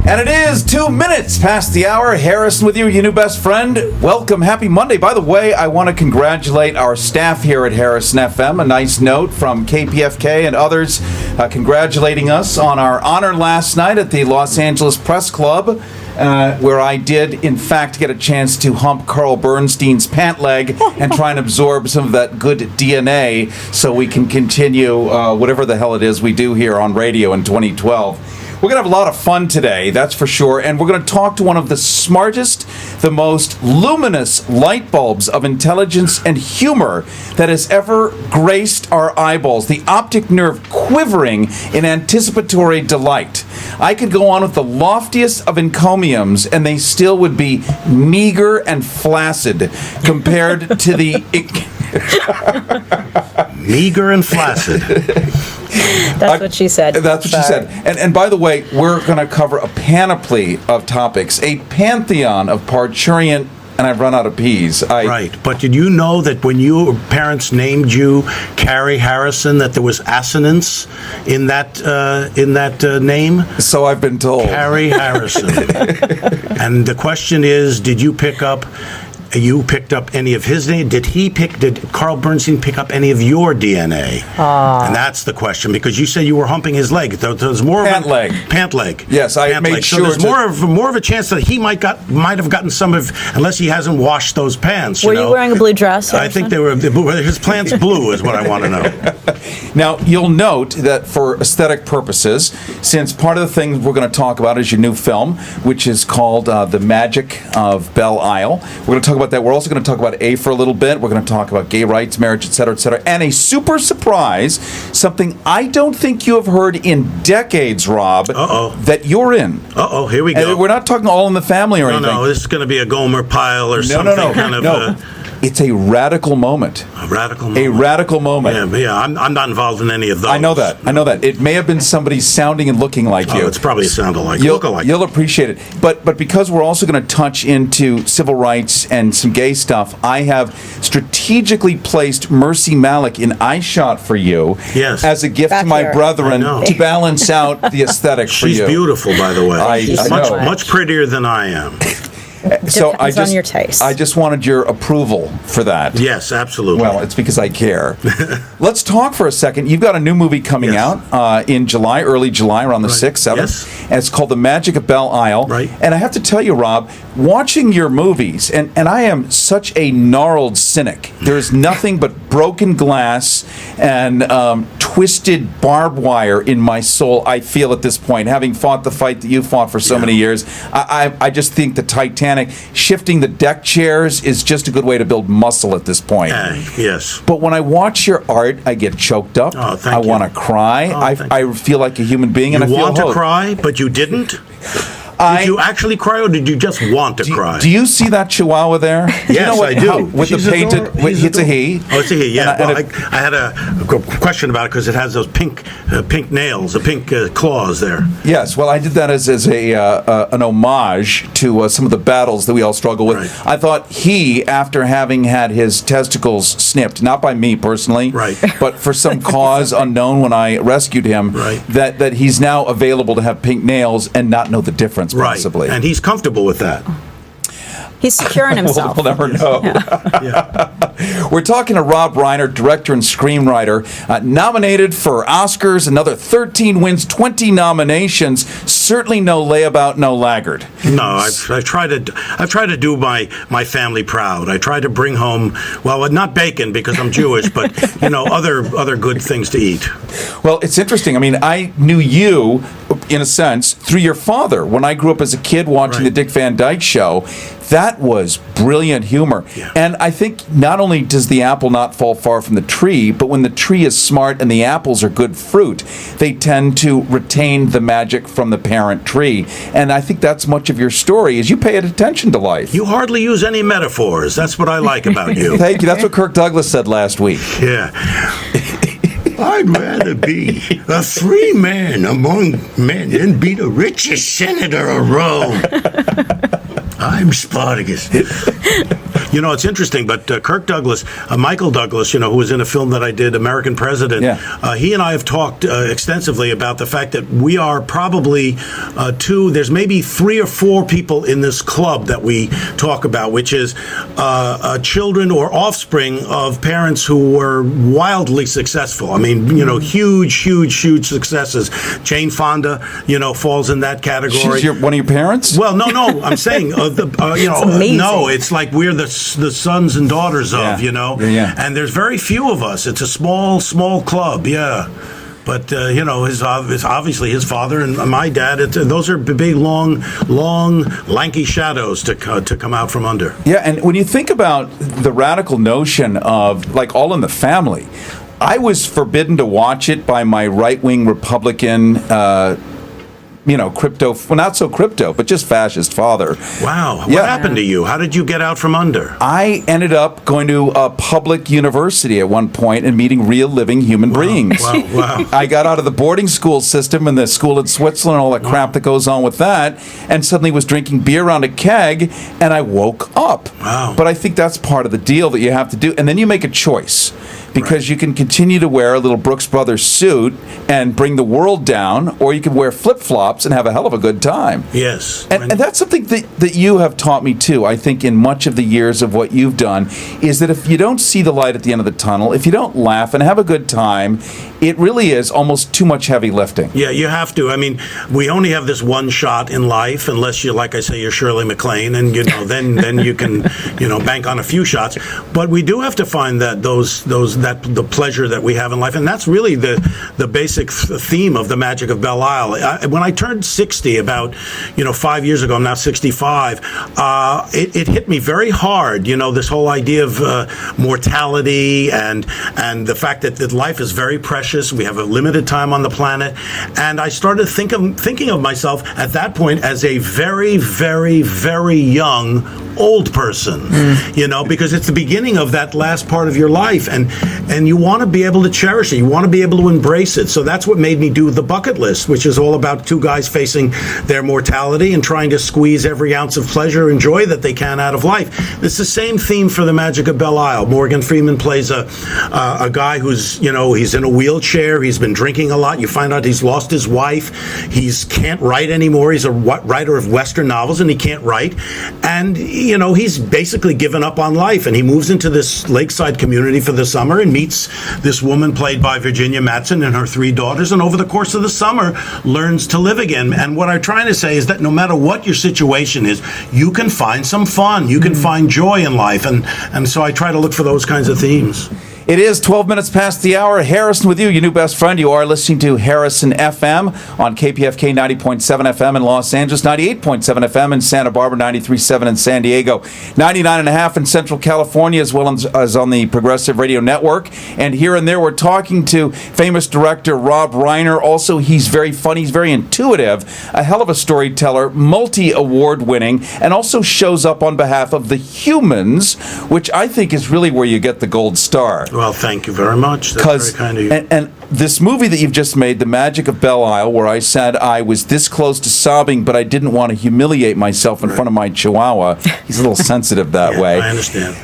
And it is 2 minutes past the hour. Harrison with you, your new best friend. Welcome. Happy Monday. By the way, I want to congratulate our staff here at Harrison FM. A nice note from KPFK and others congratulating us on our honor last night at the Los Angeles Press Club, where I did, in fact, get a chance to hump Carl Bernstein's pant leg and try and absorb some of that good DNA so we can continue whatever the hell it is we do here on radio in 2012. We're going to have a lot of fun today, that's for sure, and we're going to talk to one of the smartest, the most luminous light bulbs of intelligence and humor that has ever graced our eyeballs, the optic nerve quivering in anticipatory delight. I could go on with the loftiest of encomiums, and they still would be meager and flaccid compared to the... Meager and flaccid. That's what she said. That's what she said. And by the way, we're going to cover a panoply of topics, a pantheon of parturient, and I've run out of peas. Right. But did you know that when your parents named you Carrie Harrison, that there was assonance in that name? So I've been told. Carrie Harrison. And the question is, did you pick up... You picked up any of his name? Did Carl Bernstein pick up any of your DNA? And that's the question, because you said you were humping his leg. There's more pant leg. Pant leg. Yes, I made sure. So there's more of a chance that he might have gotten some of, unless he hasn't washed those pants. Were you wearing a blue dress? I think they were. His pants blue is what I want to know. Now, you'll note that for aesthetic purposes, since part of the thing we're going to talk about is your new film, which is called The Magic of Belle Isle. We're going to talk about that. We're also going to talk about AFER a little bit. We're going to talk about gay rights, marriage, et cetera, and a super surprise, something I don't think you have heard in decades, Rob, that you're in. Here we go. And we're not talking All in the Family or anything. No, this is going to be a Gomer Pyle or something. No. It's a radical moment. A radical moment. A radical moment. Yeah, I'm not involved in any of those. I know that. It may have been somebody sounding and looking like you. It's probably sounded like You'll appreciate it. But because we're also going to touch into civil rights and some gay stuff, I have strategically placed Mercy Malik in eye shot for you as a gift to my brethren to balance out the aesthetic for you. She's beautiful, by the way. She's much prettier than I am. So Depends on your taste. I just wanted your approval for that. Yes, absolutely. Well, it's because I care. Let's talk for a second. You've got a new movie coming out in July, early July, around the 6th, 7th. Yes. And it's called The Magic of Belle Isle. Right. And I have to tell you, Rob, watching your movies, and I am such a gnarled cynic. There's nothing but broken glass and twisted barbed wire in my soul, I feel at this point. Having fought the fight that you fought for so many years, I just think the Titanic, shifting the deck chairs is just a good way to build muscle at this point. Yes. But when I watch your art, I get choked up. I want to cry. I feel like a human being, and I feel want to cry, but you didn't? Did you actually cry, or did you just want to cry? Do you see that chihuahua there? Yes, I do. With the painted, it's a he. Oh, it's a he. Yeah. I had a question about it because it has those pink nails, the pink claws there. Yes. Well, I did that as an homage to some of the battles that we all struggle with. Right. I thought he, after having had his testicles snipped, not by me personally, but for some cause unknown when I rescued him, that he's now available to have pink nails and not know the difference. Possibly. And he's comfortable with that. He's secure in himself. We'll never know. We're talking to Rob Reiner, director and screenwriter, nominated for Oscars, another 13 wins, 20 nominations. Certainly no layabout, no laggard. No, I've tried to do my family proud. I try to bring home, well, not bacon because I'm Jewish, but other good things to eat. Well, it's interesting. I mean, I knew you, in a sense, through your father. When I grew up as a kid watching the Dick Van Dyke Show, that was brilliant humor. Yeah. And I think not only does the apple not fall far from the tree, but when the tree is smart and the apples are good fruit, they tend to retain the magic from the parent tree. And I think that's much of your story, is you pay attention to life. You hardly use any metaphors. That's what I like about you. Thank you. That's what Kirk Douglas said last week. Yeah. I'd rather be a free man among men than be the richest senator of Rome. I'm Spartacus. You know, it's interesting, but Kirk Douglas, Michael Douglas, you know, who was in a film that I did, American President, he and I have talked extensively about the fact that we are probably there's maybe 3 or 4 people in this club that we talk about, which is children or offspring of parents who were wildly successful. I mean, you know, huge successes. Jane Fonda, you know, falls in that category. She's one of your parents? Well, no, I'm saying, you know, no, it's like we're the sons and daughters of, you know, and there's very few of us. It's a small club, But, you know, it's obviously his father and my dad, those are big, long, lanky shadows to come out from under. Yeah, and when you think about the radical notion of, like, All in the Family, I was forbidden to watch it by my right-wing Republican you know, not so crypto, but just fascist father. Wow. What happened to you? How did you get out from under? I ended up going to a public university at one point and meeting real living human beings. Wow. I got out of the boarding school system and the school in Switzerland and all that crap that goes on with that, and suddenly was drinking beer around a keg, and I woke up. Wow. But I think that's part of the deal that you have to do. And then you make a choice. Because you can continue to wear a little Brooks Brothers suit and bring the world down, or you can wear flip-flops and have a hell of a good time. Yes. And that's something that you have taught me, too, I think, in much of the years of what you've done, is that if you don't see the light at the end of the tunnel, if you don't laugh and have a good time, it really is almost too much heavy lifting. Yeah, you have to. I mean, we only have this one shot in life, unless you, like I say, you're Shirley MacLaine, and, you know, then you can, you know, bank on a few shots. But we do have to find that the pleasure that we have in life, and that's really the basic theme of the Magic of Belle Isle. When I turned 60 about, you know, 5 years ago, I'm now 65, it hit me very hard, you know, this whole idea of mortality and the fact that life is very precious. We have a limited time on the planet, and I started thinking of myself at that point as a very, very, very young old person, you know, because it's the beginning of that last part of your life, and you want to be able to cherish it. You want to be able to embrace it. So that's what made me do the bucket list, which is all about 2 guys facing their mortality and trying to squeeze every ounce of pleasure and joy that they can out of life. It's the same theme for the Magic of Belle Isle. Morgan Freeman plays a guy who's, you know, he's in a wheelchair. He's been drinking a lot. You find out he's lost his wife. He can't write anymore. He's a writer of Western novels, and he can't write. And, you know, he's basically given up on life, and he moves into this lakeside community for the summer and meets this woman played by Virginia Madsen and her 3 daughters, and over the course of the summer learns to live again. And what I'm trying to say is that no matter what your situation is, you can find some fun. You can find joy in life. And so I try to look for those kinds of themes. It is 12 minutes past the hour. Harrison with you, your new best friend. You are listening to Harrison FM on KPFK 90.7 FM in Los Angeles, 98.7 FM in Santa Barbara, 93.7 in San Diego, 99.5 in Central California, as well as on the Progressive Radio Network. And here and there, we're talking to famous director Rob Reiner. Also, he's very funny. He's very intuitive, a hell of a storyteller, multi-award winning, and also shows up on behalf of the humans, which I think is really where you get the gold star. Well, thank you very much. That's very kind of you. And this movie that you've just made, The Magic of Belle Isle, where I said I was this close to sobbing, but I didn't want to humiliate myself in front of my chihuahua. He's a little sensitive that way. I understand.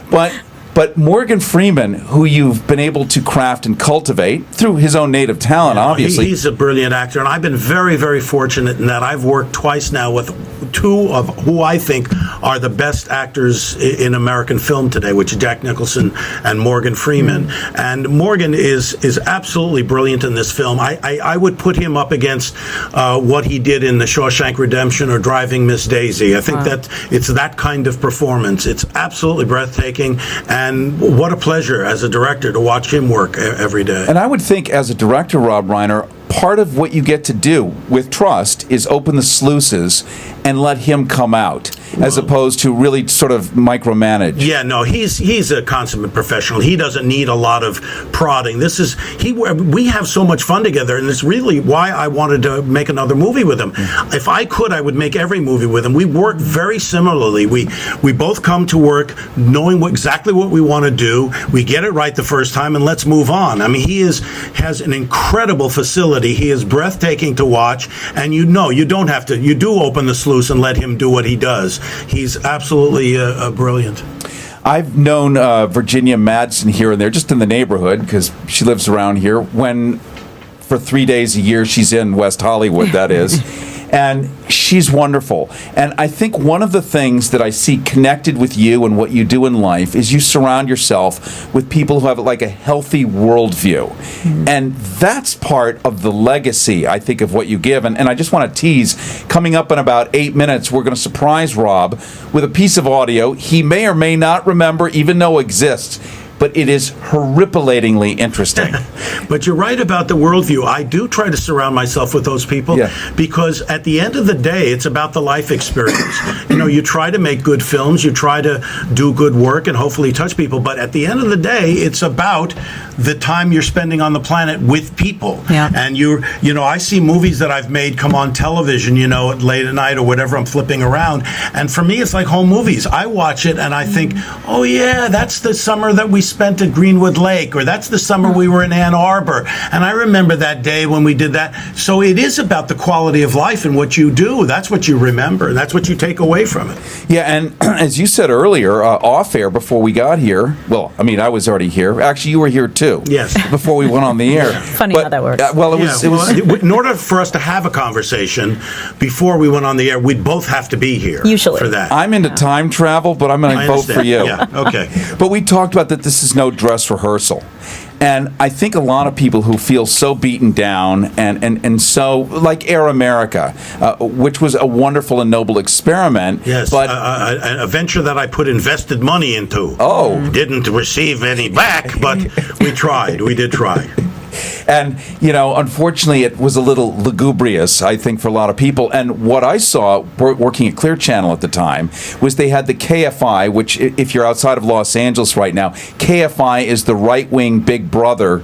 But Morgan Freeman, who you've been able to craft and cultivate through his own native talent, obviously. He's a brilliant actor, and I've been very, very fortunate in that I've worked twice now with 2 of who I think are the best actors in American film today, which is Jack Nicholson and Morgan Freeman. And Morgan is absolutely brilliant in this film. I would put him up against what he did in The Shawshank Redemption or Driving Miss Daisy. I think that it's that kind of performance. It's absolutely breathtaking. And what a pleasure as a director to watch him work every day. And I would think as a director, Rob Reiner, part of what you get to do with trust is open the sluices and let him come out, as opposed to really sort of micromanage. Yeah, no, he's a consummate professional. He doesn't need a lot of prodding. We have so much fun together, and it's really why I wanted to make another movie with him. If I could, I would make every movie with him. We work very similarly. We both come to work knowing exactly what we want to do. We get it right the first time, and let's move on. I mean, he has an incredible facility. He is breathtaking to watch, and you don't have to. You do open the sluice and let him do what he does. He's absolutely brilliant. I've known Virginia Madsen here and there, just in the neighborhood, because she lives around here, when for 3 days a year she's in West Hollywood, that is. And she's wonderful. And I think one of the things that I see connected with you and what you do in life is you surround yourself with people who have like a healthy worldview. And that's part of the legacy, I think, of what you give. And I just want to tease, coming up in about 8 minutes, we're going to surprise Rob with a piece of audio he may or may not remember, even know exists. But it is horripilatingly interesting. But you're right about the worldview. I do try to surround myself with those people because at the end of the day, it's about the life experience. You try to make good films, you try to do good work and hopefully touch people. But at the end of the day, it's about the time you're spending on the planet with people. Yeah. And I see movies that I've made come on television, late at night or whatever, I'm flipping around. And for me, it's like home movies. I watch it and I think, oh yeah, that's the summer that we spent at Greenwood Lake, or that's the summer we were in Ann Arbor, and I remember that day when we did that. So it is about the quality of life and what you do. That's what you remember, and that's what you take away from it. Yeah, and as you said earlier, off air before we got here, well, I mean, I was already here. Actually, you were here too. Yes. Before we went on the air. Funny how that works. Well, it was. In order for us to have a conversation before we went on the air, we'd both have to be here. Usually. For that. I'm into time travel, but I'm going to vote for you. Yeah, okay. But we talked about that this is no dress rehearsal. And I think a lot of people who feel so beaten down and so, like Air America, which was a wonderful and noble experiment. Yes, but a venture that I put invested money into. Oh. Didn't receive any back, but we tried. We did try. And, unfortunately, it was a little lugubrious, I think, for a lot of people. And what I saw working at Clear Channel at the time was they had the KFI, which, if you're outside of Los Angeles right now, KFI is the right-wing Big Brother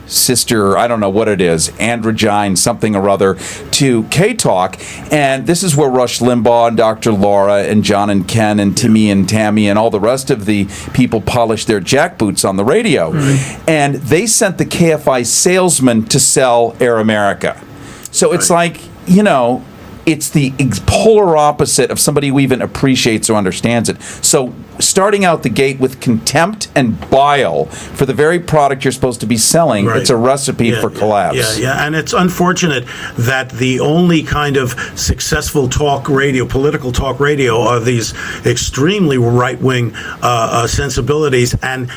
sister, I don't know what it is, androgyne something or other, to K-Talk. And this is where Rush Limbaugh and Dr. Laura and John and Ken and Timmy and Tammy and all the rest of the people polish their jackboots on the radio. And they sent the KFI salesman to sell Air America. So it's like, it's the polar opposite of somebody who even appreciates or understands it. So starting out the gate with contempt and bile for the very product you're supposed to be selling, it's a recipe for collapse. Yeah, and it's unfortunate that the only kind of successful talk radio, political talk radio, are these extremely right-wing sensibilities. And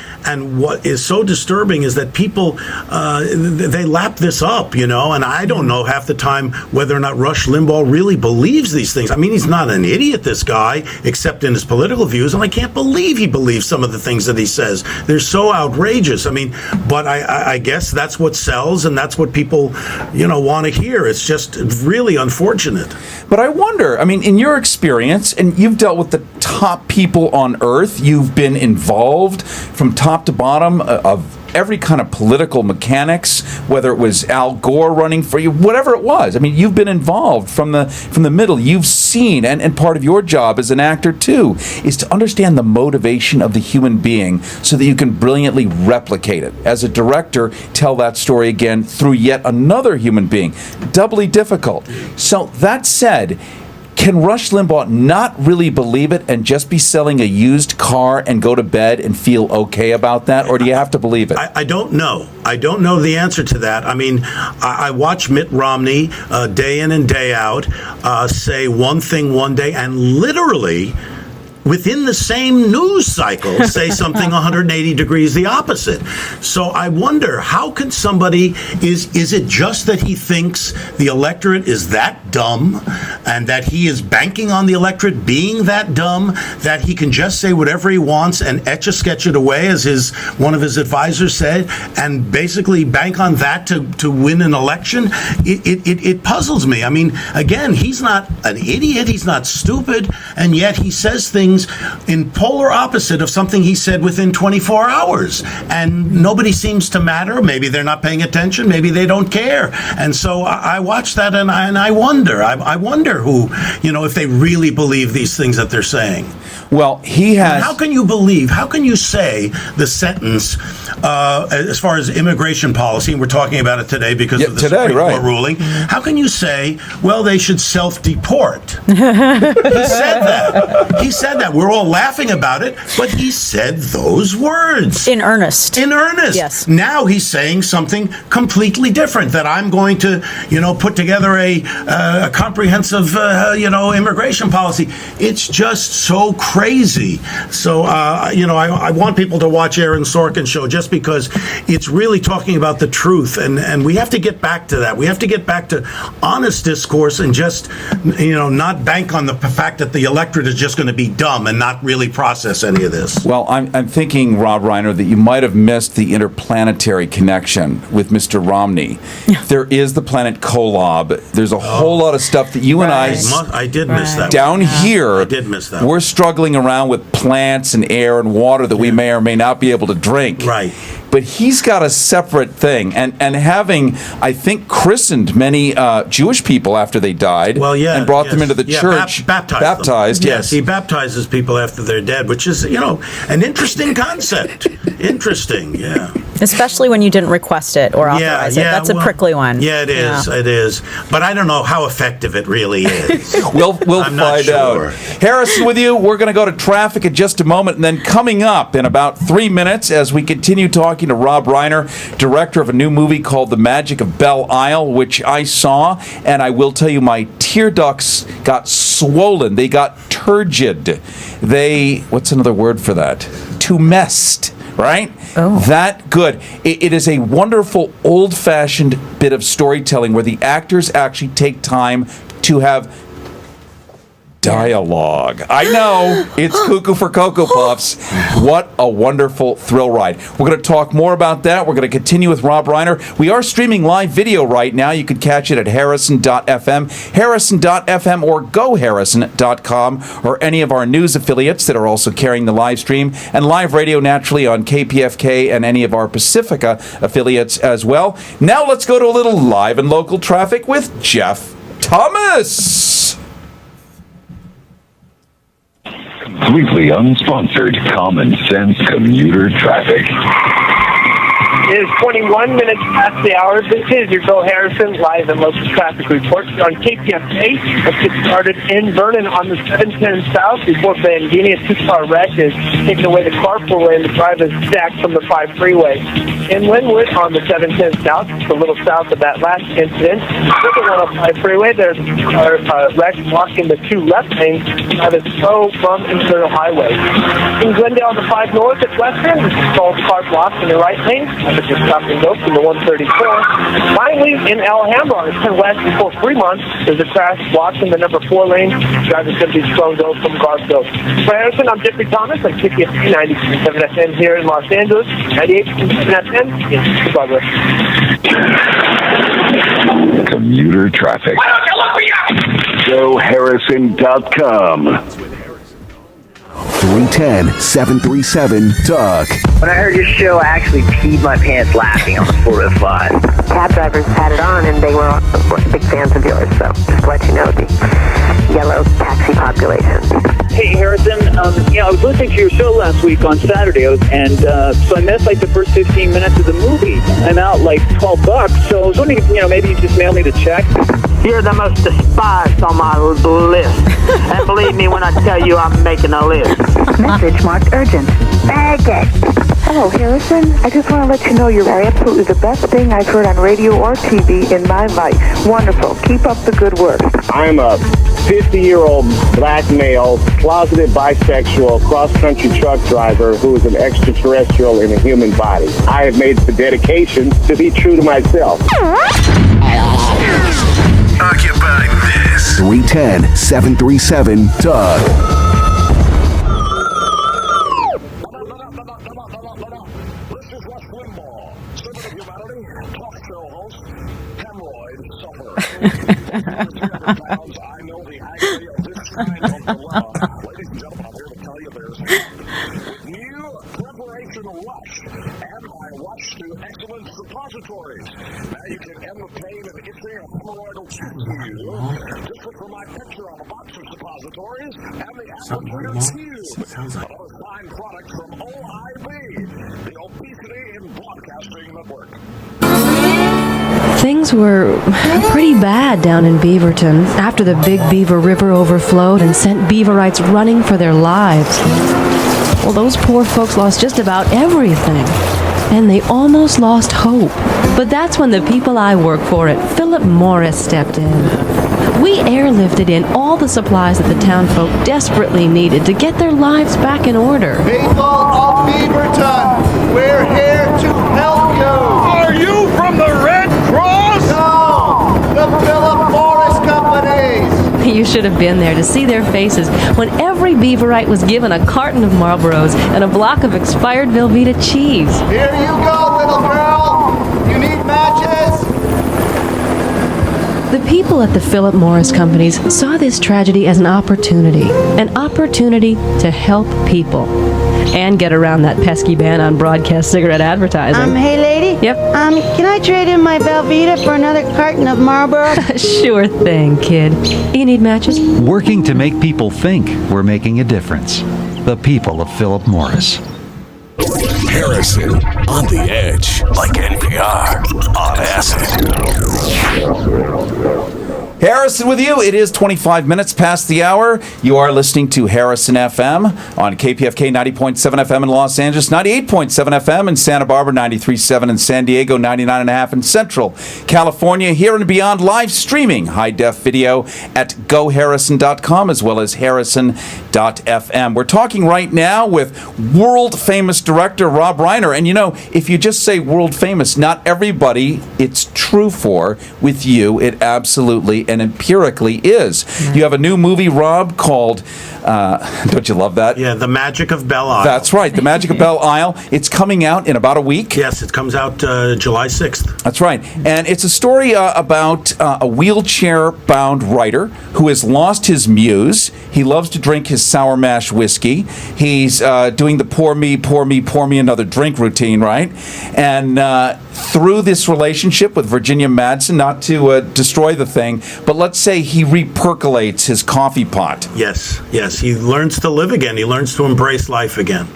what is so disturbing is that people, they lap this up, and I don't know half the time whether or not Rush Limbaugh really believes these things. I mean, he's not an idiot, this guy, except in his political views, and I can't believe he believes some of the things that he says. They're so outrageous. I mean, but I guess that's what sells, and that's what people, want to hear. It's just really unfortunate. But I wonder, I mean, in your experience, and you've dealt with the top people on earth, you've been involved from top to bottom of every kind of political mechanics, whether it was Al Gore running for you, whatever it was. I mean, you've been involved from the middle. You've seen, and part of your job as an actor too, is to understand the motivation of the human being so that you can brilliantly replicate it. As a director, tell that story again through yet another human being. Doubly difficult. So that said, can Rush Limbaugh not really believe it and just be selling a used car and go to bed and feel okay about that? Or do you have to believe it? I don't know. I don't know the answer to that. I mean, I watch Mitt Romney day in and day out say one thing one day and literally within the same news cycle say something 180 degrees the opposite. So I wonder, how can somebody, is it just that he thinks the electorate is that dumb and that he is banking on the electorate being that dumb that he can just say whatever he wants and etch-a-sketch it away, as one of his advisors said, and basically bank on that to win an election? It puzzles me. I mean, again, he's not an idiot, he's not stupid, and yet he says things things in polar opposite of something he said within 24 hours. And nobody seems to matter. Maybe they're not paying attention. Maybe they don't care. And so I watch that and I wonder. I wonder who, if they really believe these things that they're saying. Well, he has... How can you say the sentence, as far as immigration policy, and we're talking about it today because of the Supreme Court ruling, how can you say, well, they should self-deport? He said that. We're all laughing about it, but he said those words. In earnest. Yes. Now he's saying something completely different, that I'm going to, put together a comprehensive, immigration policy. It's just so crazy. So, I want people to watch Aaron Sorkin's show just because it's really talking about the truth. And we have to get back to that. We have to get back to honest discourse and just, not bank on the fact that the electorate is just going to be dumb and not really process any of this. Well, I'm thinking, Rob Reiner, that you might have missed the interplanetary connection with Mr. Romney. There is the planet Kolob. There's a whole lot of stuff that you and I did miss that. Down here, I did miss that. We're struggling around with plants and air and water that we may or may not be able to drink. Right. But he's got a separate thing, and having, I think, christened many Jewish people after they died, and brought them into the church, baptized. Yes, he baptizes people after they're dead, which is, an interesting concept. Interesting, yeah. Especially when you didn't request it or authorize it. That's a prickly one. Yeah, it is. It is. But I don't know how effective it really is. We'll find out. Harrison with you. We're going to go to traffic in just a moment, and then coming up in about 3 minutes as we continue talking to Rob Reiner, director of a new movie called The Magic of Belle Isle, which I saw, and I will tell you my tear ducts got swollen. They got turgid. What's another word for that? Tumesced. Right? Oh. That good. It is a wonderful, old-fashioned bit of storytelling where the actors actually take time to have dialogue. I know, it's cuckoo for Cocoa Puffs. What a wonderful thrill ride. We're going to talk more about that. We're going to continue with Rob Reiner. We are streaming live video right now. You can catch it at harrison.fm, harrison.fm, or goharrison.com, or any of our news affiliates that are also carrying the live stream, and live radio naturally on KPFK and any of our Pacifica affiliates as well. Now let's go to a little live and local traffic with Jeff Thomas. Completely unsponsored, common sense commuter traffic. It is 21 minutes past the hour. This is your Bill Harrison live and local traffic report on KPFK. Let's get started in Vernon on the 710 South before Bandini. A two-car wreck is taking away the carpool lane. The drive is stacked from the 5 freeway. In Linwood on the 710 South, just a little south of that last incident, with the 105 freeway, there's a wreck blocking the 2 left lanes by the slow from Internal Highway. In Glendale on the 5 North at Western, there's a stalled car blocked in the right lane. Just stop and go from the 134. Finally, in Alhambra, on 10 West before Fremont, there's a crash blocked in the number 4 lane. Drivers going to be slowed go from Garfield. For Harrison, I'm Jeffrey Thomas. I'm KPFK 93.7 FM here in Los Angeles, 98.7 FM in Santa Barbara. Commuter traffic. GoHarrison.com. 310-737-TALK. When I heard your show, I actually peed my pants laughing on the 405. Cab drivers had it on, and they were big fans of yours, so just to let you know, the yellow taxi population. Hey, Harrison, I was listening to your show last week on Saturday, and so I missed like the first 15 minutes of the movie. I'm out like $12, so I was wondering if, maybe you just mail me the check. You're the most despised on my list. And believe me when I tell you I'm making a list. Message marked urgent. Bag it. Hello, Harrison. I just want to let you know you're absolutely the best thing I've heard on radio or TV in my life. Wonderful. Keep up the good work. I'm a 50-year-old black male, closeted bisexual, cross-country truck driver who is an extraterrestrial in a human body. I have made the dedication to be true to myself. Occupy this. 310-737-TALK. Affairs with new preparation rush and my rush to excellent suppositories. Now you can end the pain of itching or hemorrhoidal tissue. Just look for my picture on a box of suppositories and the applicator cube. Another fine product from OIB, the Obesity in Broadcasting Network. Things were pretty bad down in Beaverton after the Big Beaver River overflowed and sent Beaverites running for their lives. Well, those poor folks lost just about everything, and they almost lost hope. But that's when the people I work for at Philip Morris stepped in. We airlifted in all the supplies that the townfolk desperately needed to get their lives back in order. People of Beaverton, we're here to help you. Are you from the Red Cross? No, the Philip Morris Companies. You should have been there to see their faces when every Beaverite was given a carton of Marlboros and a block of expired Velveeta cheese. Here you go, little girl. You need matches? The people at the Philip Morris Companies saw this tragedy as an opportunity to help people and get around that pesky ban on broadcast cigarette advertising. Hey lady? Yep. Can I trade in my Velveeta for another carton of Marlboro? Sure thing, kid. You need matches? Working to make people think we're making a difference. The people of Philip Morris. Harrison on the edge, like NPR on acid. Harrison with you. It is 25 minutes past the hour. You are listening to Harrison FM on KPFK 90.7 FM in Los Angeles, 98.7 FM in Santa Barbara, 93.7 in San Diego, 99.5 in Central California. Here and beyond, live streaming high-def video at goharrison.com as well as harrison.fm. We're talking right now with world-famous director Rob Reiner. And you know, if you just say world-famous, not everybody it's true for. With you, it absolutely and empirically is. You have a new movie, Rob, called, don't you love that? Yeah, The Magic of Belle Isle. That's right, The Magic of Belle Isle. It's coming out in about a week. Yes, it comes out July 6th. That's right. And it's a story about a wheelchair-bound writer who has lost his muse. He loves to drink his sour mash whiskey. He's doing the pour me another drink routine, right? And through this relationship with Virginia Madsen, not to destroy the thing, but let's say he repercolates his coffee pot. Yes. He learns to live again. He learns to embrace life again.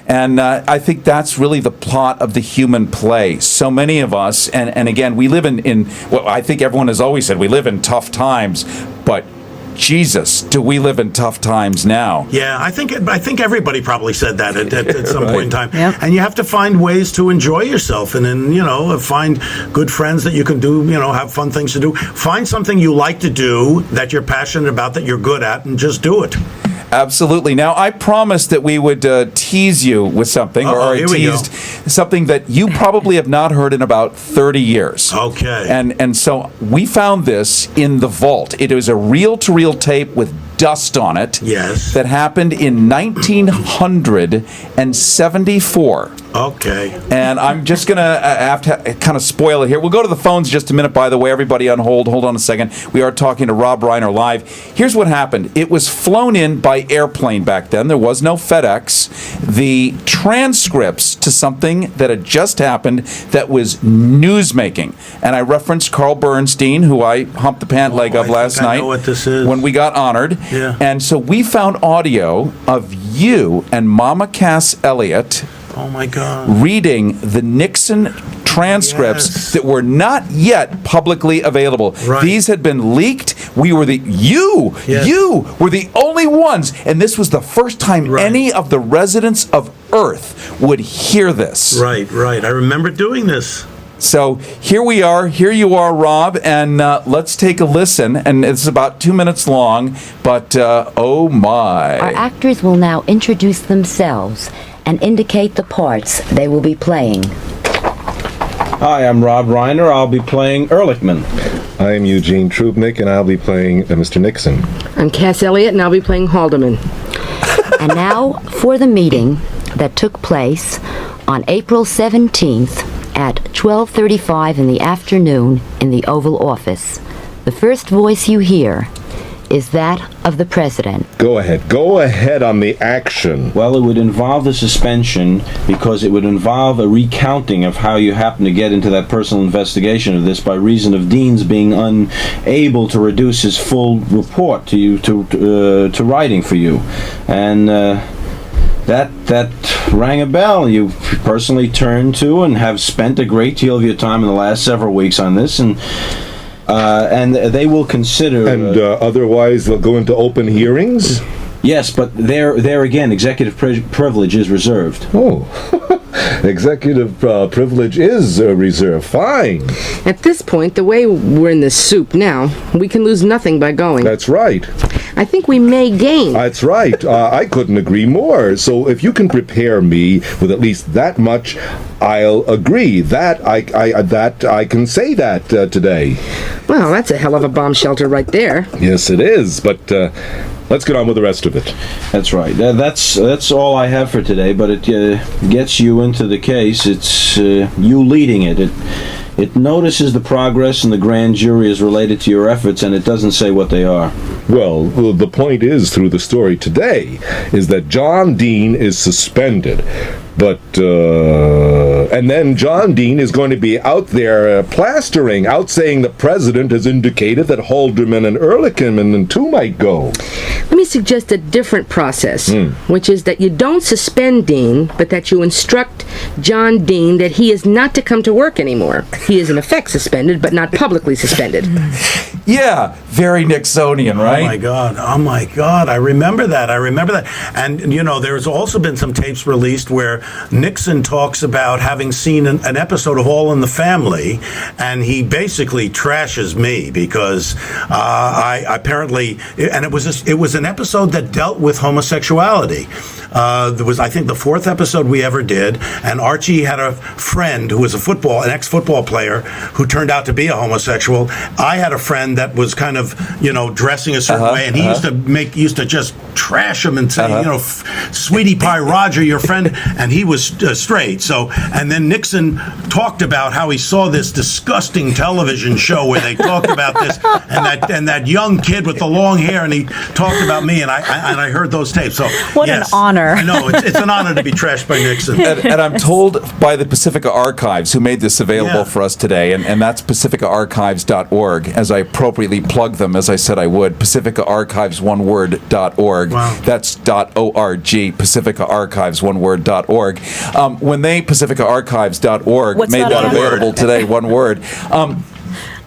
And I think that's really the plot of the human play. So many of us, and again, we live in well, I think everyone has always said we live in tough times, but Jesus, do we live in tough times now? Yeah, I think everybody probably said that at some point in time. Yep. And you have to find ways to enjoy yourself, and then find good friends that you can do, have fun things to do. Find something you like to do that you're passionate about, that you're good at, and just do it. Absolutely. Now, I promised that we would tease you with something, or I teased something that you probably have not heard in about 30 years. Okay. And so we found this in the vault. It was a reel-to-reel tape with dust on it. Yes. That happened in 1974. Okay. And I'm just going to have to kind of spoil it here. We'll go to the phones in just a minute, by the way. Everybody on hold. Hold on a second. We are talking to Rob Reiner live. Here's what happened. It was flown in by airplane back then. There was no FedEx. The transcripts to something that had just happened that was newsmaking. And I referenced Carl Bernstein, who I humped the pant leg of last night. I know what this is. When we got honored. Yeah. And so we found audio of you and Mama Cass Elliot. Oh my God. Reading the Nixon transcripts that were not yet publicly available. Right. These had been leaked. You were the only ones, and this was the first time any of the residents of Earth would hear this. Right. I remember doing this. So here we are. Here you are, Rob, and let's take a listen. And it's about 2 minutes long, but oh my. Our actors will now introduce themselves and indicate the parts they will be playing. Hi, I'm Rob Reiner. I'll be playing Ehrlichman. I'm Eugene Trubnik, and I'll be playing Mr. Nixon. I'm Cass Elliot, and I'll be playing Haldeman. And now for the meeting that took place on April 17th at 12:35 in the afternoon in the Oval Office. The first voice you hear is that of the president. Go ahead on the action. Well, it would involve the suspension because it would involve a recounting of how you happen to get into that personal investigation of this by reason of Dean's being unable to reduce his full report to you to writing for you, and that rang a bell. You personally turned to and have spent a great deal of your time in the last several weeks on this, and they will consider. And otherwise, they'll go into open hearings? Yes, but there again, executive privilege is reserved. Oh, executive privilege is reserved. Fine. At this point, the way we're in this soup now, we can lose nothing by going. That's right. I think we may gain. That's right. I couldn't agree more. So if you can prepare me with at least that much, I'll agree. That I can say that today. Well, that's a hell of a bomb shelter right there. Yes, it is. But let's get on with the rest of it. That's right. That's all I have for today. But it gets you into the case. It's you leading it. It notices the progress in the grand jury is related to your efforts, and it doesn't say what they are. Well, the point is, through the story today, is that John Dean is suspended. But, and then John Dean is going to be out there plastering, out saying the president has indicated that Haldeman and Ehrlichman too might go. Let me suggest a different process, which is that you don't suspend Dean, but that you instruct John Dean that he is not to come to work anymore. He is in effect suspended, but not publicly suspended. Yeah, very Nixonian, right? Oh my God, I remember that. And, you know, there's also been some tapes released where Nixon talks about having seen an episode of All in the Family, and he basically trashes me because I apparently, and it was an episode that dealt with homosexuality. There was, I think, the 4th episode we ever did, and Archie had a friend who was an ex-football player who turned out to be a homosexual. I had a friend that was kind of, you know, dressing a certain way, and he used to just trash him and say, you know, Sweetie Pie Roger, your friend, and he was straight. So, and then Nixon talked about how he saw this disgusting television show where they talked about this, and that young kid with the long hair, and he talked about me, and I heard those tapes. So what an honor! I know it's an honor to be trashed by Nixon. And I'm told by the Pacifica Archives, who made this available for us today, and that's pacificaarchives.org, as I appropriately plug them, as I said I would, pacificaarchives.org. Wow. That's .org, pacificaarchives.org. When they, pacificaarchives.org, made that available today, one word,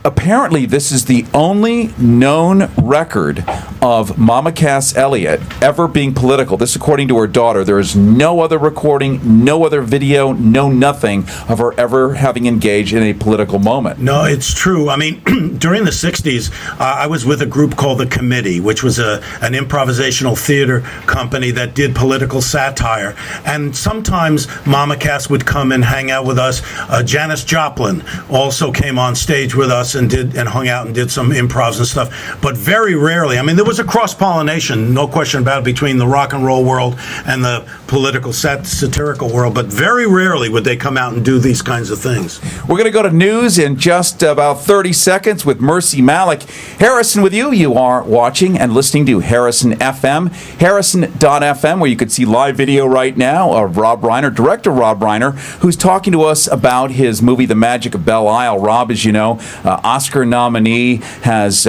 apparently this is the only known record of Mama Cass Elliot ever being political. This according to her daughter. There is no other recording, no other video, no nothing of her ever having engaged in a political moment. No, it's true. I mean, during the 60s, I was with a group called The Committee, which was an improvisational theater company that did political satire. And sometimes Mama Cass would come and hang out with us. Janis Joplin also came on stage with us and hung out and did some improvs and stuff. But very rarely, I mean, there was a cross-pollination, no question about it, between the rock and roll world and the political satirical world, but very rarely would they come out and do these kinds of things. We're going to go to news in just about 30 seconds with Mercy Malik. Harrison with you. You are watching and listening to Harrison FM, harrison.fm, where you can see live video right now of Rob Reiner, director Rob Reiner, who's talking to us about his movie, The Magic of Belle Isle. Rob, as you know, Oscar nominee, has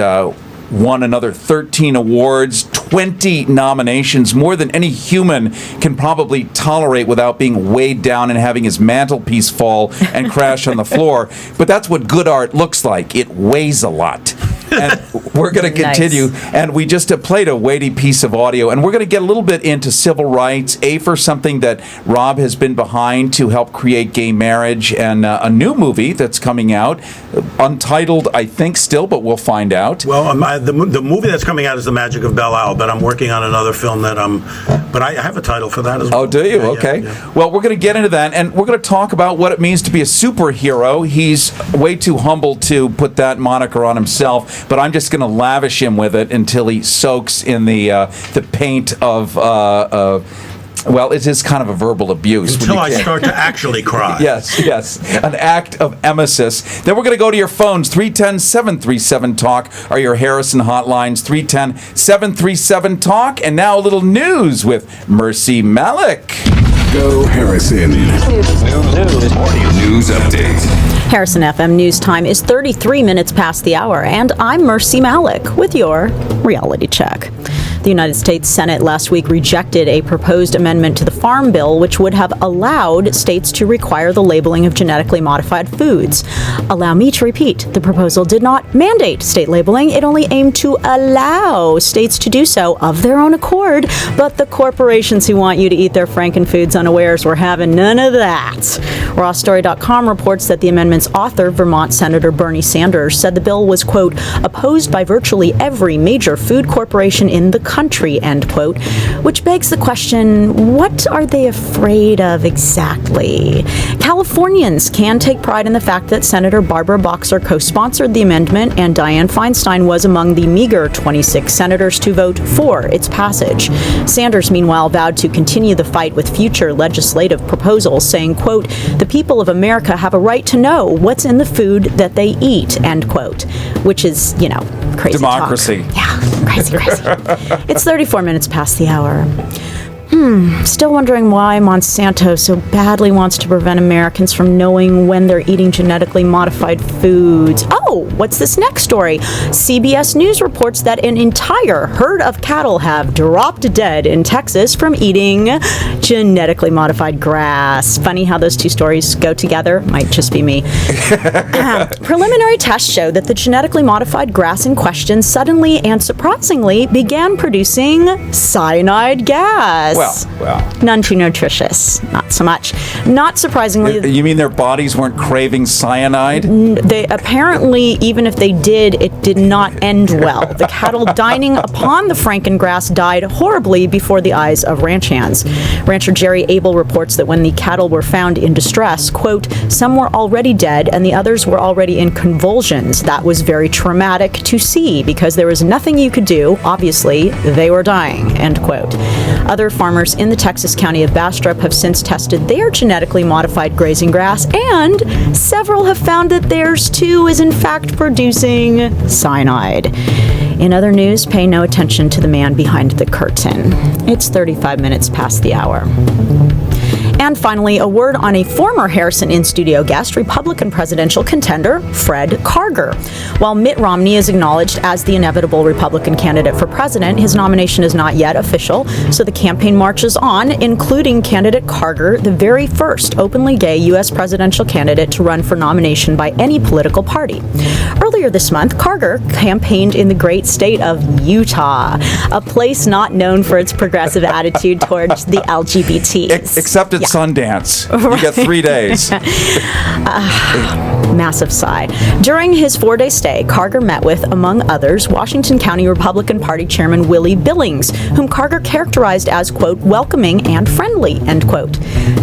won another 13 awards, 20 nominations, more than any human can probably tolerate without being weighed down and having his mantelpiece fall and crash on the floor. But that's what good art looks like. It weighs a lot. And we're going to continue. Nice. And we just played a weighty piece of audio. And we're going to get a little bit into civil rights. AFER, something that Rob has been behind to help create gay marriage. And a new movie that's coming out, untitled, I think, still, but we'll find out. Well, the movie that's coming out is The Magic of Belle Isle, but I'm working on another film that but I have a title for that as well. Oh, do you? Okay. Yeah. Well, we're going to get into that, and we're going to talk about what it means to be a superhero. He's way too humble to put that moniker on himself, but I'm just going to lavish him with it until he soaks in the paint of Well, it is kind of a verbal abuse. Until I start to actually cry. Yes. An act of emesis. Then we're going to go to your phones. 310-737-TALK are your Harrison hotlines. 310-737-TALK. And now a little news with Mercy Malik. Go Harrison. News update. Harrison FM News Time is 33 minutes past the hour, and I'm Mercy Malik with your reality check. The United States Senate last week rejected a proposed amendment to the Farm Bill, which would have allowed states to require the labeling of genetically modified foods. Allow me to repeat, the proposal did not mandate state labeling. It only aimed to allow states to do so of their own accord. But the corporations who want you to eat their frankenfoods unawares were having none of that. RawStory.com reports that the amendment's author, Vermont Senator Bernie Sanders, said the bill was, quote, opposed by virtually every major food corporation in the country, end quote, which begs the question, what are they afraid of exactly? Californians can take pride in the fact that Senator Barbara Boxer co-sponsored the amendment, and Dianne Feinstein was among the meager 26 senators to vote for its passage. Sanders, meanwhile, vowed to continue the fight with future legislative proposals, saying, quote, the people of America have a right to know what's in the food that they eat, end quote, which is, crazy democracy. Talk. Yeah, crazy. It's 34 minutes past the hour. Still wondering why Monsanto so badly wants to prevent Americans from knowing when they're eating genetically modified foods. Oh, what's this next story? CBS News reports that an entire herd of cattle have dropped dead in Texas from eating genetically modified grass. Funny how those two stories go together. Might just be me. Preliminary tests show that the genetically modified grass in question suddenly and surprisingly began producing cyanide gas. Well. None too nutritious. Not so much. Not surprisingly. You mean their bodies weren't craving cyanide? They apparently, even if they did, it did not end well. The cattle dining upon the frankengrass died horribly before the eyes of ranch hands. Rancher Jerry Abel reports that when the cattle were found in distress, quote, some were already dead and the others were already in convulsions. That was very traumatic to see because there was nothing you could do. Obviously, they were dying, end quote. Other farmers in the Texas county of Bastrop have since tested their genetically modified grazing grass, and several have found that theirs too is in fact producing cyanide. In other news, pay no attention to the man behind the curtain. It's 35 minutes past the hour. And finally, a word on a former Harrison in-studio guest, Republican presidential contender Fred Karger. While Mitt Romney is acknowledged as the inevitable Republican candidate for president, his nomination is not yet official, so the campaign marches on, including candidate Karger, the very first openly gay U.S. presidential candidate to run for nomination by any political party. Earlier this month, Karger campaigned in the great state of Utah, a place not known for its progressive attitude towards the LGBTs. Except at Sundance. You get 3 days. Massive sigh. During his 4-day stay, Karger met with, among others, Washington County Republican Party Chairman Willie Billings, whom Karger characterized as, quote, welcoming and friendly, end quote.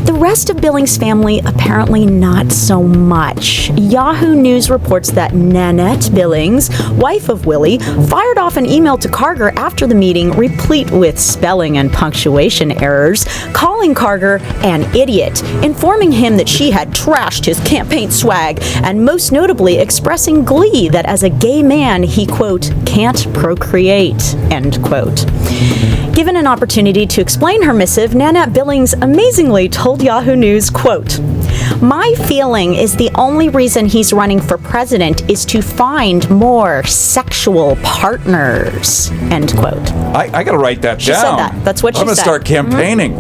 The rest of Billings' family apparently not so much. Yahoo News reports that Nanette Billings, wife of Willie, fired off an email to Karger after the meeting, replete with spelling and punctuation errors, calling Karger an idiot, informing him that she had trashed his campaign swag, and most notably expressing glee that as a gay man he, quote, can't procreate, end quote. Given an opportunity to explain her missive, Nanette Billings amazingly told Yahoo News, quote, my feeling is the only reason he's running for president is to find more sexual partners, end quote. I gotta write that She down. said that. That's what she I'm gonna said. start campaigning.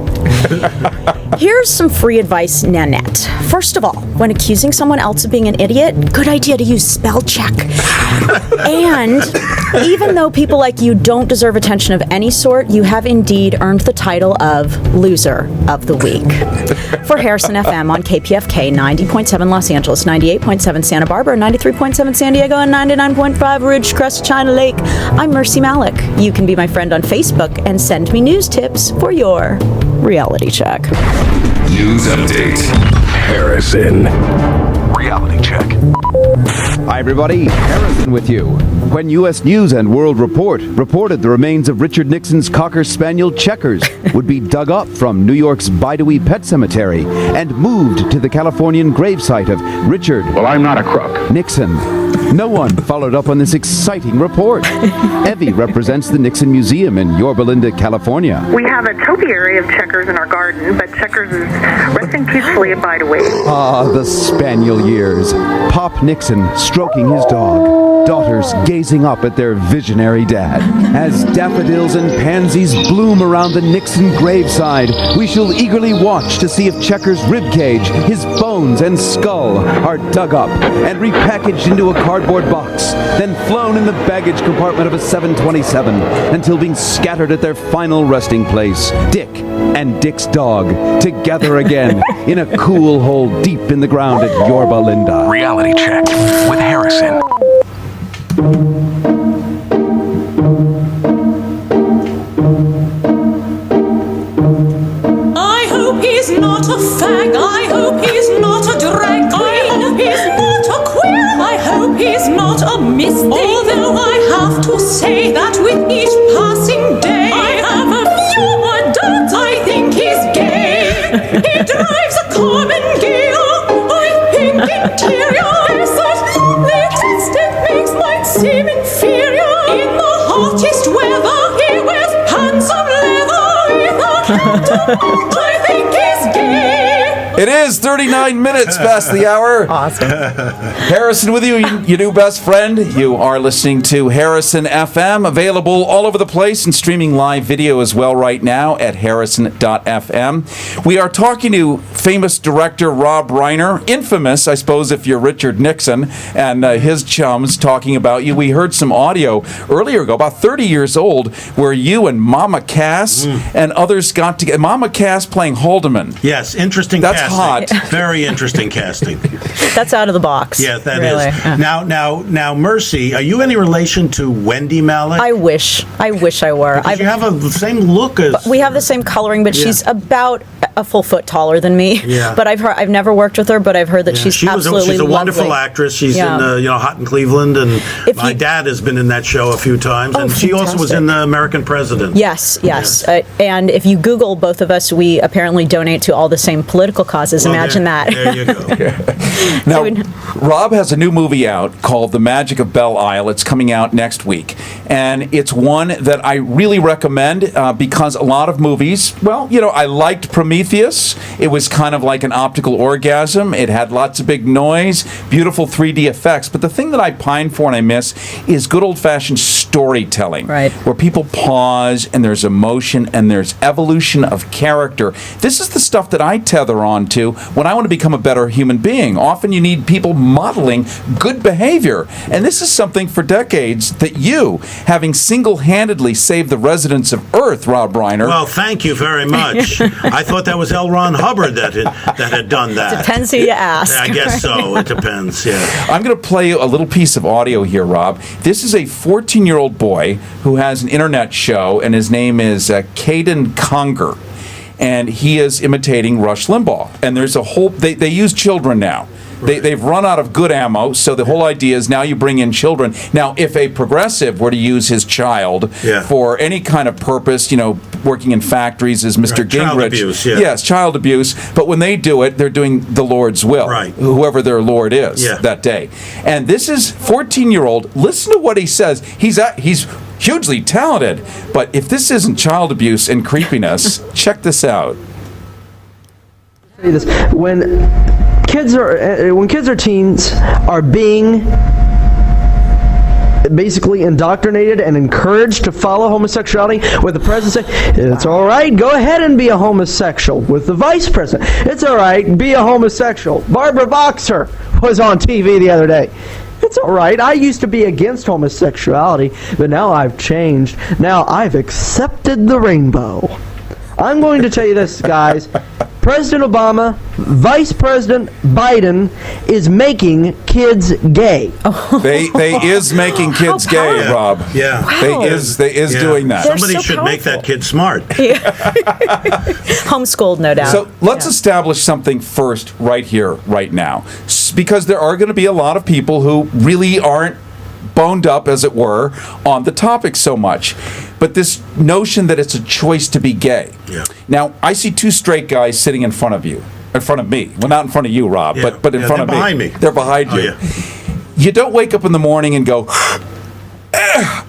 Here's some free advice, Nanette. First of all, when accusing someone else of being an idiot, good idea to use spell check. And even though people like you don't deserve attention of any sort, you have indeed earned the title of Loser of the Week. For Harrison FM on KPFK 90.7 Los Angeles, 98.7 Santa Barbara, 93.7 San Diego, and 99.5 Ridgecrest, China Lake, I'm Mercy Malik. You can be my friend on Facebook and send me news tips for your reality check. News update. Harrison. Reality check. Hi, everybody. Harrison with you. When U.S. News and World Report reported the remains of Richard Nixon's Cocker Spaniel Checkers would be dug up from New York's Bidewee Pet Cemetery and moved to the Californian gravesite of Richard. Well, I'm not a crook. Nixon. No one followed up on this exciting report. Evie represents the Nixon Museum in Yorba Linda, California. We have a topiary of Checkers in our garden, but Checkers is resting peacefully at Bidewee. Ah, the spaniel years. Pop Nixon stroking his dog. Daughters gazing up at their visionary dad. As daffodils and pansies bloom around the Nixon graveside, we shall eagerly watch to see if Checkers' ribcage, his bones and skull are dug up and repackaged into a cardboard box, then flown in the baggage compartment of a 727 until being scattered at their final resting place, Dick and Dick's dog, together again in a cool hole deep in the ground at Yorba Linda. Reality check with Harrison. I hope he's not a fag. I hope he's not a drag. I hope he's not a queer. I hope he's not a mistake. Although I have to say that with each passing day, I have a few more doubts. I think he's gay. He drives a common gear. I think interior. There's such lovely taste. It makes mine seem inferior. In the hottest weather, he wears pants of leather. I think he's gay. It is 39 minutes past the hour. Awesome. Harrison with you, your new best friend. You are listening to Harrison FM, available all over the place and streaming live video as well right now at harrison.fm. We are talking to famous director Rob Reiner, infamous, I suppose, if you're Richard Nixon, and his chums talking about you. We heard some audio earlier ago, about 30 years old, where you and Mama Cass and others got together. Mama Cass playing Haldeman. Yes, interesting That's casting. hot. Very interesting casting. That's out of the box. Yeah, that is. really. Now, Mercy, are you any relation to Wendy Malick? I wish I were. You have the same look as. We have the same coloring, but Yeah. she's about a full foot taller than me. Yeah. But I've never worked with her, but I've heard that she's absolutely She's a wonderful lovely. actress. She's Yeah. in Hot in Cleveland, and my dad has been in that show a few times, and she also was fantastic. in the American President. Yes. And if you Google both of us, we apparently donate to all the same political causes. Well, Imagine that. There you go. Now, Rob has a new movie out called The Magic of Belle Isle. It's coming out next week. And it's one that I really recommend because a lot of movies, I liked Prometheus. It was kind of like an optical orgasm. It had lots of big noise, beautiful 3D effects. But the thing that I pine for and I miss is good old-fashioned storytelling. Right. Where people pause and there's emotion and there's evolution of character. This is the stuff that I tether on to when I want to become a better human being. Often you need people modeling good behavior. And this is something for decades that you, having single-handedly saved the residents of Earth, Rob Reiner. Well, thank you very much. I thought that was L. Ron Hubbard that had done that. Depends who you ask. I guess so. It depends, yeah. I'm going to play you a little piece of audio here, Rob. This is a 14-year-old boy who has an internet show, and his name is Caden Conger. And he is imitating Rush Limbaugh. And there's a whole... They use children now. They've run out of good ammo, so the whole idea is now you bring in children. Now, if a progressive were to use his child for any kind of purpose, working in factories as Mr. Gingrich. Child abuse, yeah. Yes, child abuse. But when they do it, they're doing the Lord's will, whoever their Lord is that day. And this is 14-year-old. Listen to what he says. He's hugely talented. But if this isn't child abuse and creepiness, check this out. When kids or teens are being basically indoctrinated and encouraged to follow homosexuality, with the president saying, it's all right, go ahead and be a homosexual. With the vice president, it's all right, be a homosexual. Barbara Boxer was on TV the other day. It's all right. I used to be against homosexuality, but now I've changed. Now I've accepted the rainbow. I'm going to tell you this, guys. President Obama, Vice President Biden is making kids gay. They is making kids gay, Rob. Yeah. They is doing that. Somebody should make that kid smart. Homeschooled, no doubt. So let's establish something first right here, right now. Because there are going to be a lot of people who really aren't boned up, as it were, on the topic so much. But this notion that it's a choice to be gay. Yeah. Now, I see two straight guys sitting in front of you. In front of me. Well, not in front of you, Rob, but in front of me. They're behind me. They're behind you. Yeah. You don't wake up in the morning and go,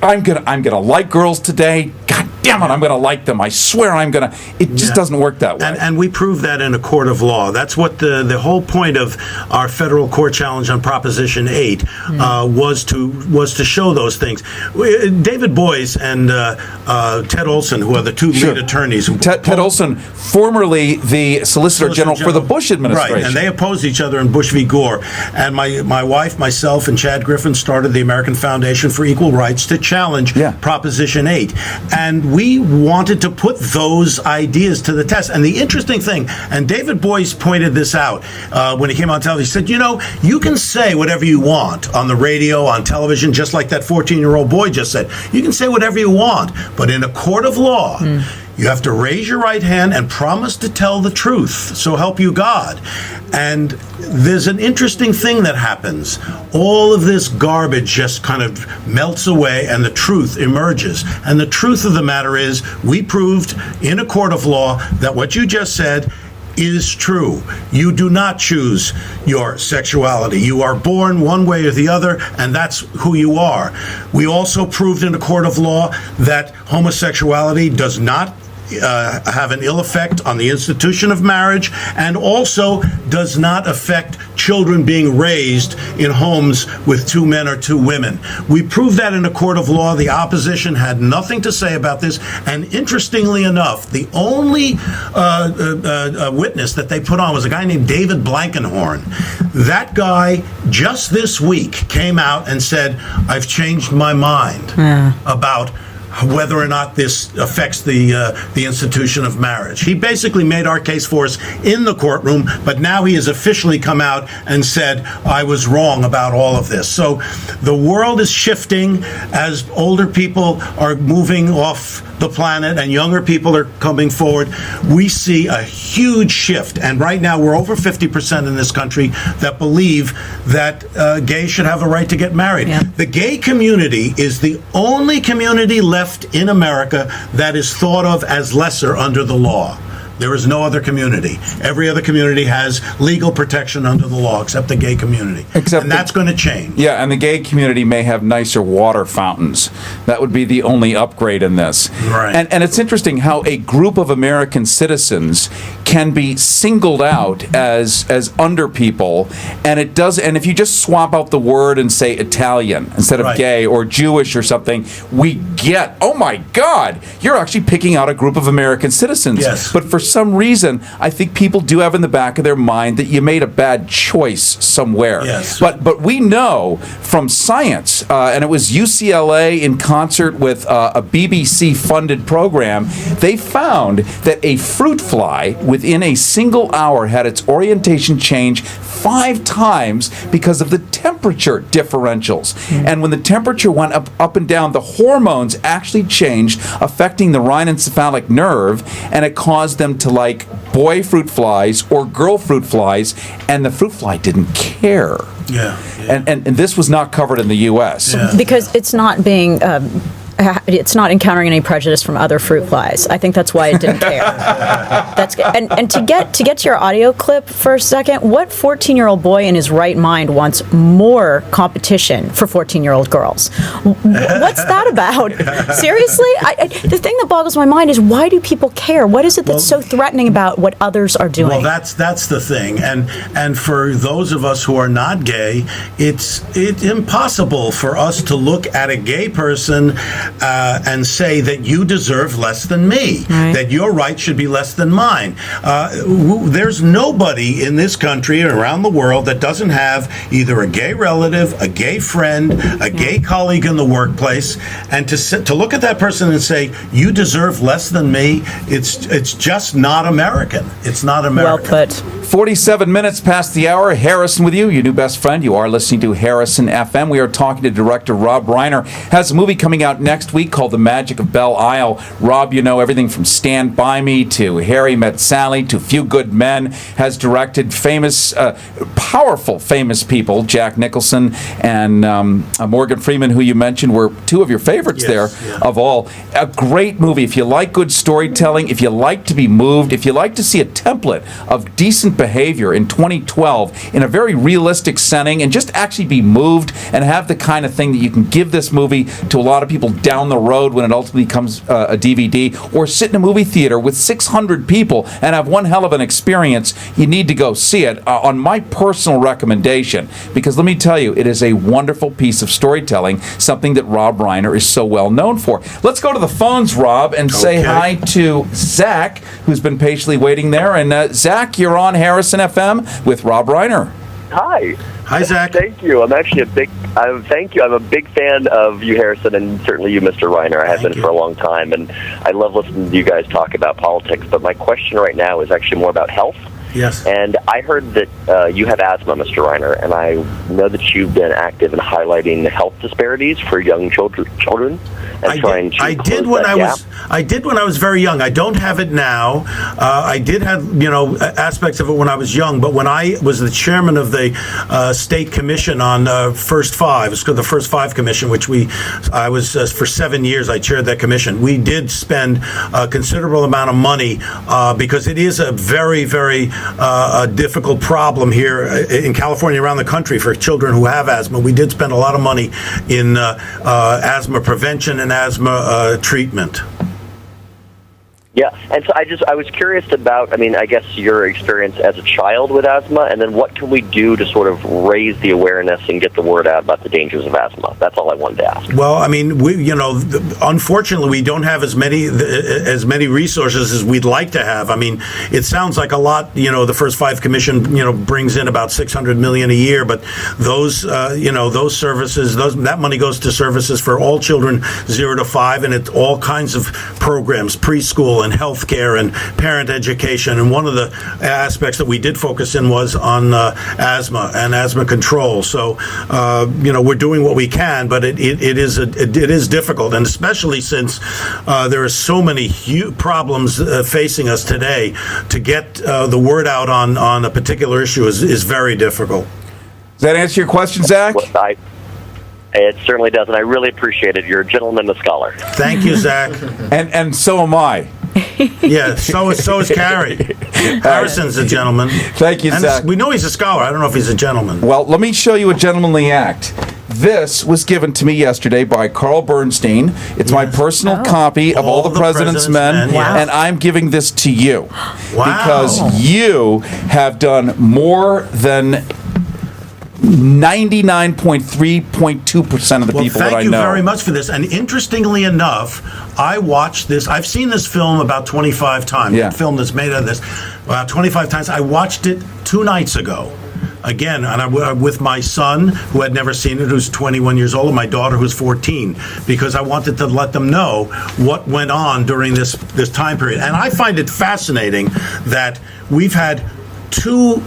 I'm gonna like girls today. God damn it, I'm gonna like them. I swear I'm gonna. It just doesn't work that way. And we prove that in a court of law. That's what the whole point of our federal court challenge on Proposition 8 was to show those things. David Boies and Ted Olson, who are the two lead attorneys. Ted Olson, formerly the Solicitor General for the Bush administration. Right, and they opposed each other in Bush v. Gore. And my wife, myself, and Chad Griffin started the American Foundation for Equal Rights to challenge Proposition 8. And we wanted to put those ideas to the test. And the interesting thing, and David Boies pointed this out when he came on television, he said, you know, you can say whatever you want on the radio, on television, just like that 14-year-old boy just said. You can say whatever you want, but in a court of law, you have to raise your right hand and promise to tell the truth. So help you God. And there's an interesting thing that happens. All of this garbage just kind of melts away and the truth emerges. And the truth of the matter is, we proved in a court of law that what you just said is true. You do not choose your sexuality. You are born one way or the other, and that's who you are. We also proved in a court of law that homosexuality does not have an ill effect on the institution of marriage, and also does not affect children being raised in homes with two men or two women. We proved that in a court of law. The opposition had nothing to say about this, and interestingly enough, the only witness that they put on was a guy named David Blankenhorn. That guy just this week came out and said, I've changed my mind about whether or not this affects the institution of marriage. He basically made our case for us in the courtroom, but now he has officially come out and said, I was wrong about all of this. So the world is shifting as older people are moving off the planet and younger people are coming forward. We see a huge shift, and right now we're over 50% in this country that believe that gays should have a right to get married. The gay community is the only community left in America that is thought of as lesser under the law. There is no other community. Every other community has legal protection under the law, except the gay community. And that's going to change. Yeah, and the gay community may have nicer water fountains. That would be the only upgrade in this. Right. And it's interesting how a group of American citizens can be singled out as under people, and it does. And if you just swap out the word and say Italian instead of gay or Jewish or something, we get, oh my God, you're actually picking out a group of American citizens. Yes. But for some reason, I think people do have in the back of their mind that you made a bad choice somewhere. Yes. But we know from science, and it was UCLA in concert with a BBC-funded program, they found that a fruit fly within a single hour had its orientation change 5 times because of the temperature differentials. And when the temperature went up and down, the hormones actually changed, affecting the rhinencephalic nerve, and it caused them to like boy fruit flies or girl fruit flies, and the fruit fly didn't care. And this was not covered in the U.S. Because it's not being it's not encountering any prejudice from other fruit flies. I think that's why it didn't care. That's good. And to get to your audio clip for a second, what 14-year-old boy in his right mind wants more competition for 14-year-old girls? What's that about? Seriously? The thing that boggles my mind is, why do people care? What is it that's so threatening about what others are doing? Well, that's the thing. And for those of us who are not gay, it's impossible for us to look at a gay person and say that you deserve less than me, that your rights should be less than mine. There's nobody in this country or around the world that doesn't have either a gay relative, a gay friend, a gay colleague in the workplace, and to look at that person and say, you deserve less than me, it's just not American. It's not American. Well put. 47 minutes past the hour. Harrison with you, your new best friend. You are listening to Harrison FM. We are talking to director Rob Reiner. Has a movie coming out next week called The Magic of Belle Isle. Rob, you know everything from Stand By Me to Harry Met Sally to Few Good Men. Has directed famous, powerful famous people. Jack Nicholson and Morgan Freeman, who you mentioned were two of your favorites of all. A great movie. If you like good storytelling, if you like to be moved, if you like to see a template of decent behavior in 2012 in a very realistic setting and just actually be moved and have the kind of thing that you can give this movie to a lot of people down the road when it ultimately becomes a DVD, or sit in a movie theater with 600 people and have one hell of an experience, you need to go see it on my personal recommendation, because let me tell you, it is a wonderful piece of storytelling, something that Rob Reiner is so well known for. Let's go to the phones, Rob, and say hi to Zach, who's been patiently waiting there. And Zach, you're on Harrison FM with Rob Reiner. Hi. Hi, Zach. Thank you. I'm actually thank you. I'm a big fan of you, Harrison, and certainly you, Mr. Reiner. I have been for a long time, and I love listening to you guys talk about politics. But my question right now is actually more about health. Yes. And I heard that you have asthma, Mr. Reiner, and I know that you've been active in highlighting health disparities for young children. And I did when I was very young. I don't have it now. I did have aspects of it when I was young, but when I was the chairman of the state commission on First Five, it's called the First Five Commission, which I was for 7 years. I chaired that commission. We did spend a considerable amount of money because it is a very, very difficult problem here in California, around the country, for children who have asthma. We did spend a lot of money in asthma prevention and asthma treatment. Yeah, and so I was curious about, I guess your experience as a child with asthma, and then what can we do to sort of raise the awareness and get the word out about the dangers of asthma? That's all I wanted to ask. Well, unfortunately, we don't have as many resources as we'd like to have. It sounds like a lot. The First Five Commission, brings in about $600 million a year, but those services, that money goes to services for all children 0 to 5, and it's all kinds of programs, preschool and healthcare and parent education. And one of the aspects that we did focus in was on asthma and asthma control. So, we're doing what we can, but it is difficult, and especially since there are so many huge problems facing us today. To get the word out on a particular issue is very difficult. Does that answer your question, Zach? Well, it certainly does, and I really appreciate it. You're a gentleman and a scholar. Thank you, Zach. And so am I. Yeah, so is Carrie. Harrison's a gentleman. Thank you, Zach. We know he's a scholar. I don't know if he's a gentleman. Well, let me show you a gentlemanly act. This was given to me yesterday by Carl Bernstein. It's my personal copy of All the President's Men, and I'm giving this to you. Because you have done more than 99.3.2% of the people that I know. Thank you very much for this. And interestingly enough, I watched this. I've seen this film about 25 times. The film that's made out of this about 25 times. I watched it 2 nights ago. Again, and I'm with my son, who had never seen it, who's 21 years old, and my daughter, who's 14, because I wanted to let them know what went on during this time period. And I find it fascinating that we've had 2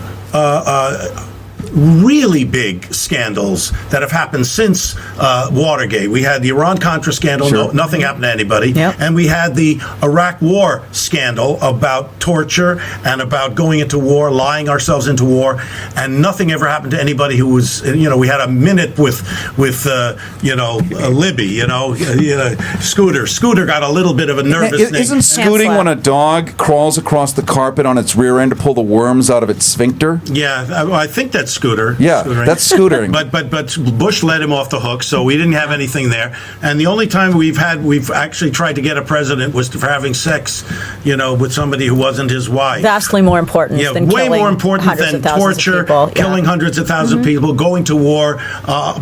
really big scandals that have happened since Watergate. We had the Iran-Contra scandal, nothing happened to anybody, and we had the Iraq War scandal about torture and about going into war, lying ourselves into war, and nothing ever happened to anybody who was, we had a minute with Libby, Scooter. Scooter got a little bit of a nervousness. Isn't scooting when a dog crawls across the carpet on its rear end to pull the worms out of its sphincter? Yeah, I think that's Scooter. Yeah, Scootering. that's scootering. But Bush let him off the hook, so we didn't have anything there. And the only time we've actually tried to get a president was for having sex, with somebody who wasn't his wife. Vastly more important than way killing more important hundreds than of thousands torture, of people. killing hundreds of thousands of people, going to war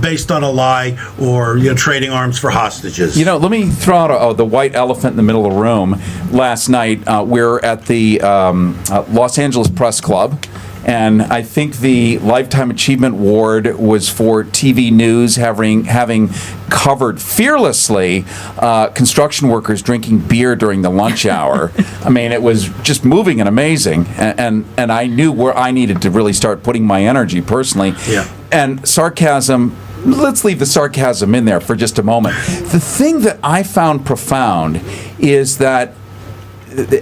based on a lie, or trading arms for hostages. Let me throw out the white elephant in the middle of the room. Last night, we're at the Los Angeles Press Club, and I think the Lifetime Achievement Award was for TV News having covered fearlessly construction workers drinking beer during the lunch hour. I mean, it was just moving and amazing, and I knew where I needed to really start putting my energy personally. Yeah. And sarcasm. Let's leave the sarcasm in there for just a moment. The thing that I found profound is that,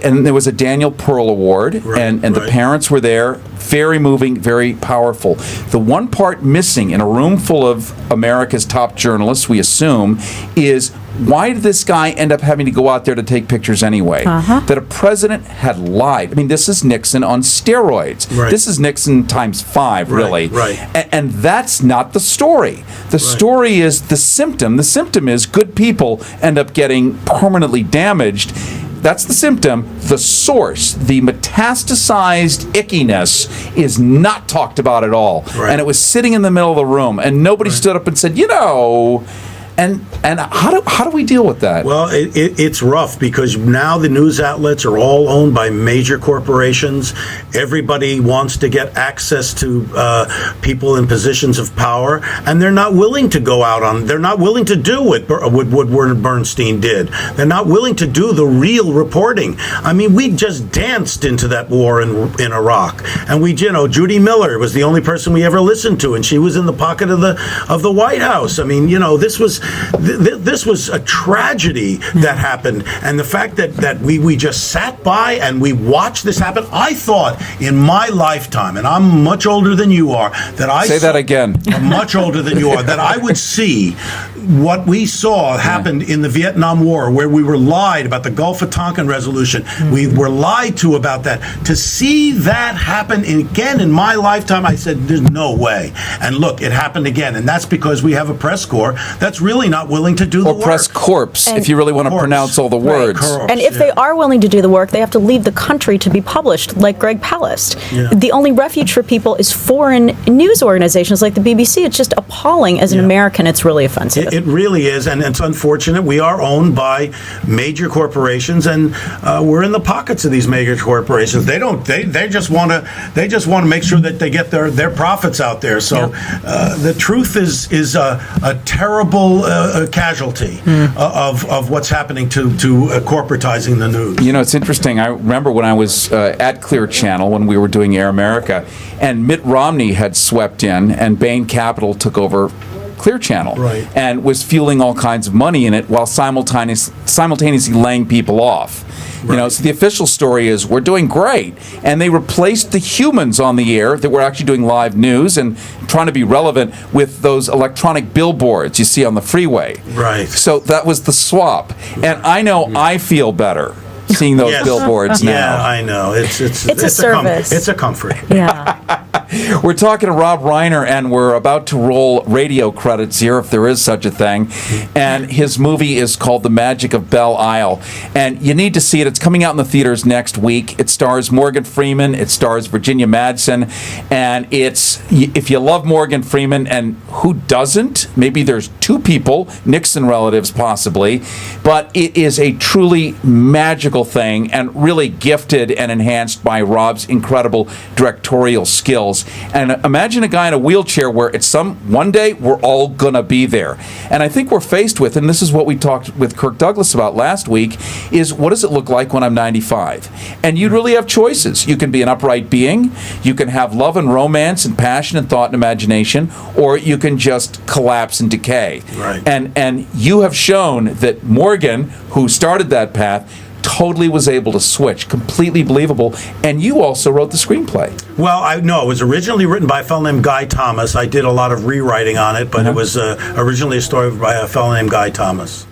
and there was a Daniel Pearl Award, and the parents were there, very moving, very powerful. The one part missing in a room full of America's top journalists, we assume, is why did this guy end up having to go out there to take pictures anyway? That a president had lied. I mean, this is Nixon on steroids. This is Nixon times 5, really. And that's not the story. The story is the symptom. The symptom is good people end up getting permanently damaged. That's the symptom. The source, the metastasized ickiness, is not talked about at all. And it was sitting in the middle of the room, and nobody stood up and said, And how do we deal with that? Well, it's rough because now the news outlets are all owned by major corporations. Everybody wants to get access to people in positions of power, and they're not willing to go out on. They're not willing to do what Woodward Bernstein did. They're not willing to do the real reporting. I mean, we just danced into that war in Iraq, and Judy Miller was the only person we ever listened to, and she was in the pocket of the White House. I mean, this was a tragedy that happened, and the fact that we just sat by and we watched this happen. I thought in my lifetime, and I'm much older than you are, that that again. I'm much older than you are, that I would see what we saw happened in the Vietnam War, where we were lied about the Gulf of Tonkin resolution. We were lied to about that. To see that happen again in my lifetime, I said, there's no way. And look, it happened again, and that's because we have a press corps that's really not willing to do the work. Or press corpse, if you really want to pronounce all the words. And if they are willing to do the work, they have to leave the country to be published, like Greg Palast. The only refuge for people is foreign news organizations like the BBC. It's just appalling. As an American, it's really offensive. It really is, and it's unfortunate. We are owned by major corporations, and we're in the pockets of these major corporations. They just want to make sure that they get their profits out there. So the truth is a terrible casualty of what's happening to corporatizing the news. It's interesting. I remember when I was at Clear Channel when we were doing Air America, and Mitt Romney had swept in, and Bain Capital took over Clear Channel, and was fueling all kinds of money in it while simultaneously laying people off. So the official story is we're doing great, and they replaced the humans on the air that were actually doing live news and trying to be relevant with those electronic billboards you see on the freeway. So that was the swap, and I know I feel better seeing those billboards now. Yeah, I know. It's a service. It's a comfort. We're talking to Rob Reiner, and we're about to roll radio credits here, if there is such a thing. And his movie is called The Magic of Belle Isle. And you need to see it. It's coming out in the theaters next week. It stars Morgan Freeman. It stars Virginia Madsen. And if you love Morgan Freeman, and who doesn't? Maybe there's two people, Nixon relatives possibly. But it is a truly magical thing, and really gifted and enhanced by Rob's incredible directorial skills. And imagine a guy in a wheelchair where one day we're all gonna be there. And I think we're faced with, and this is what we talked with Kirk Douglas about last week, is what does it look like when I'm 95? And you really have choices. You can be an upright being, you can have love and romance and passion and thought and imagination, or you can just collapse and decay. And you have shown that Morgan, who started that path, totally was able to switch. Completely believable. And you also wrote the screenplay. Well, it was originally written by a fellow named Guy Thomas. I did a lot of rewriting on it, but it was originally a story by a fellow named Guy Thomas.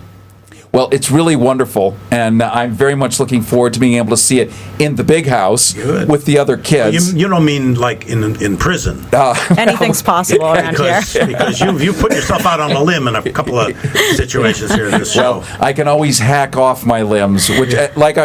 Well, it's really wonderful, and I'm very much looking forward to being able to see it in the big house with the other kids. You don't mean like in prison? Anything's possible around here. Because you've put yourself out on a limb in a couple of situations here in this show. Well, I can always hack off my limbs, which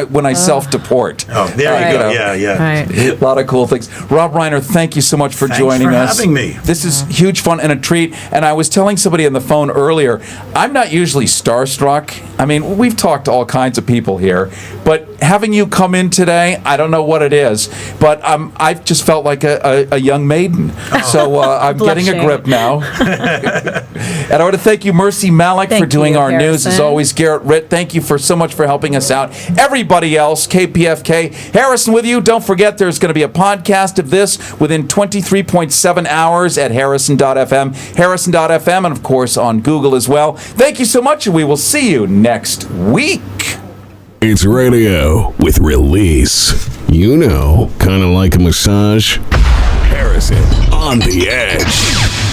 when I self-deport. Oh, there you go. Yeah. Right. A lot of cool things. Rob Reiner, thank you so much for joining us. Thanks for having me. This is huge fun and a treat. And I was telling somebody on the phone earlier, I'm not usually starstruck. I mean, we've talked to all kinds of people here, but having you come in today, I don't know what it is, but I've just felt like a young maiden. So I'm getting a grip now. And I want to thank you, Mercy Malik, for doing our news. As always, Garrett Ritt, thank you so much for helping us out. Everybody else, KPFK, Harrison with you. Don't forget, there's going to be a podcast of this within 23.7 hours at harrison.fm, harrison.fm, and of course on Google as well. Thank you so much, and we will see you next week. It's radio with release. You know, kind of like a massage. Harrison on the edge.